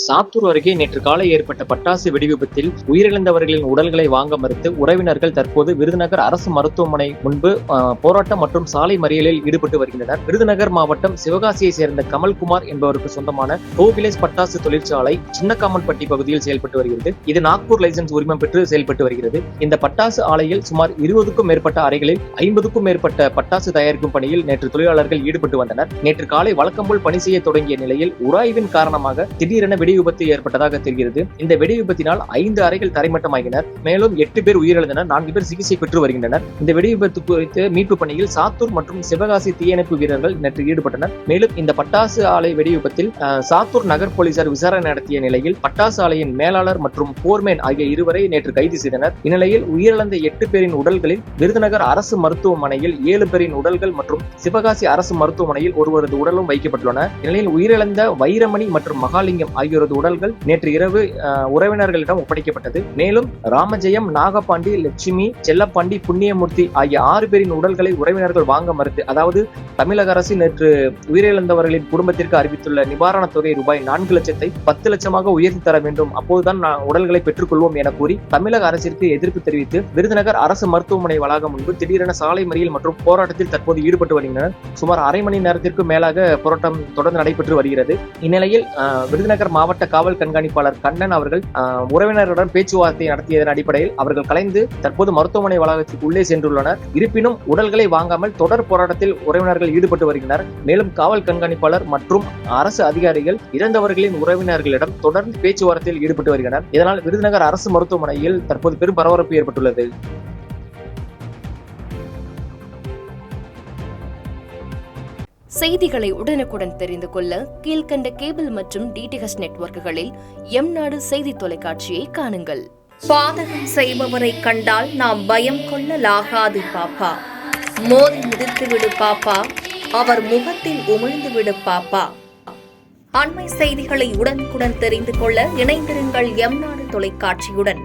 சாத்தூர் அருகே நேற்று காலை ஏற்பட்ட பட்டாசு வெடிவிபத்தில் உயிரிழந்தவர்களின் உடல்களை வாங்க மறுத்து உறவினர்கள் தற்போது விருதுநகர் அரசு மருத்துவமனை முன்பு போராட்டம் மற்றும் சாலை மறியலில் ஈடுபட்டு வருகின்றனர். விருதுநகர் மாவட்டம் சிவகாசியை சேர்ந்த கமல்குமார் என்பவருக்கு சொந்தமான கோவிலேஸ் பட்டாசு தொழிற்சாலை சின்னக்காமன்பட்டி பகுதியில் செயல்பட்டு வருகிறது. இது நாக்பூர் லைசன்ஸ் உரிமம் பெற்று செயல்பட்டு வருகிறது. இந்த பட்டாசு ஆலையில் சுமார் 20க்கும் மேற்பட்ட அறைகளில் 50க்கும் மேற்பட்ட பட்டாசு தயாரிக்கும் பணியில் நேற்று தொழிலாளர்கள் ஈடுபட்டு வந்தனர். நேற்று காலை வழக்கம்போல் பணி செய்ய தொடங்கிய நிலையில் உராய்வின் காரணமாக திடீரென வெடி விபத்து ஏற்பட்டதாக தெரிகிறது. இந்த வெடி விபத்தினால் 5 அறைகள் தரைமட்டமாகினர். மேலும் 8 பேர் உயிரிழந்தனர். 4 பேர் சிகிச்சை பெற்று வருகின்றனர். இந்த வெடி விபத்து குறித்து மீட்பு பணியில் சாத்தூர் மற்றும் சிவகாசி தீயணைப்பு வீரர்கள் நேற்று ஈடுபட்டனர். மேலும் இந்த பட்டாசு ஆலை வெடி விபத்தில் சாத்தூர் நகர் போலீசார் விசாரணை நடத்திய நிலையில் பட்டாசு ஆலையின் மேலாளர் மற்றும் போர்மேன் ஆகிய இருவரை நேற்று கைது செய்தனர். இந்நிலையில் உயிரிழந்த 8 பேரின் உடல்களில் விருதுநகர் அரசு மருத்துவமனையில் 7 பேரின் உடல்கள் மற்றும் சிவகாசி அரசு மருத்துவமனையில் ஒருவரது உடலும் வைக்கப்பட்டுள்ளன. இந்நிலையில் உயிரிழந்த வைரமணி மற்றும் மகாலிங்கம் ஆகியோரது உடல்கள் நேற்று இரவு உறவினர்களிடம் ஒப்படைக்கப்பட்டது. மேலும் ராமஜெயம், நாகபாண்டி, லட்சுமி, செல்லப்பாண்டி, புண்ணியமூர்த்தி ஆகிய 6 பேரின் உடல்களை உறவினர்கள் வாங்க மறுத்து, அதாவது தமிழக அரசு நேற்று உயிரிழந்தவர்களின் குடும்பத்திற்கு அறிவித்துள்ள நிவாரணத் தொகை ரூபாய் 4 லட்சத்தை 10 லட்சமாக உயர்த்தி தர வேண்டும், அப்போதுதான் உடல்களை பெற்றுக் கொள்வோம் என கூறி தமிழக அரசிற்கு எதிர்ப்பு தெரிவித்து விருதுநகர் அரசு மருத்துவமனை வளாகம் முன்பு திடீரென சாலை மறியல் மற்றும் போராட்டத்தில் தற்போது ஈடுபட்டு வருகின்றனர். சுமார் அரை மணி நேரத்திற்கு மேலாக போராட்டம் தொடர்ந்து நடைபெற்று வருகிறது. இந்நிலையில் விருதுநகர் மாவட்ட காவல் கண்காணிப்பாளர் கண்ணன் அவர்கள் உறவினர்களுடன் பேச்சுவார்த்தை நடத்தியதன் அடிப்படையில் அவர்கள் கலைந்து தற்போது மருத்துவமனை வளாகத்திற்கு உள்ளே சென்றுள்ளனர். இருப்பினும் உடல்களை வாங்காமல் தொடர் போராட்டத்தில் உறவினர்கள் ஈடுபட்டு வருகின்றனர். மேலும் காவல் கண்காணிப்பாளர் மற்றும் அரசு அதிகாரிகள் இறந்தவர்களின் உறவினர்களிடம் தொடர்ந்து பேச்சுவார்த்தையில் ஈடுபட்டு வருகின்றனர். இதனால் விருதுநகர் அரசு மருத்துவமனையில் தற்போது பெரும் பரபரப்பு ஏற்பட்டுள்ளது. செய்திகளை உடனுக்குடன் தெரிந்து கொள்ள கீழ்கண்ட கேபிள் மற்றும் டிடிஎச் நெட்வொர்க்குகளில் எம்நாடு செய்தி தொலைக்காட்சியை காணுங்கள். பாதகம் செய்பவரை கண்டால் நாம் பயம் கொள்ளலாகாது பாப்பா. மோதி மிதித்து விடு பாப்பா, அவர் முகத்தில் உமிழ்ந்து விடு பாப்பா. அண்மை செய்திகளை உடனுக்குடன் தெரிந்து கொள்ள இணைந்திருங்கள் எம்நாடு தொலைக்காட்சியுடன்.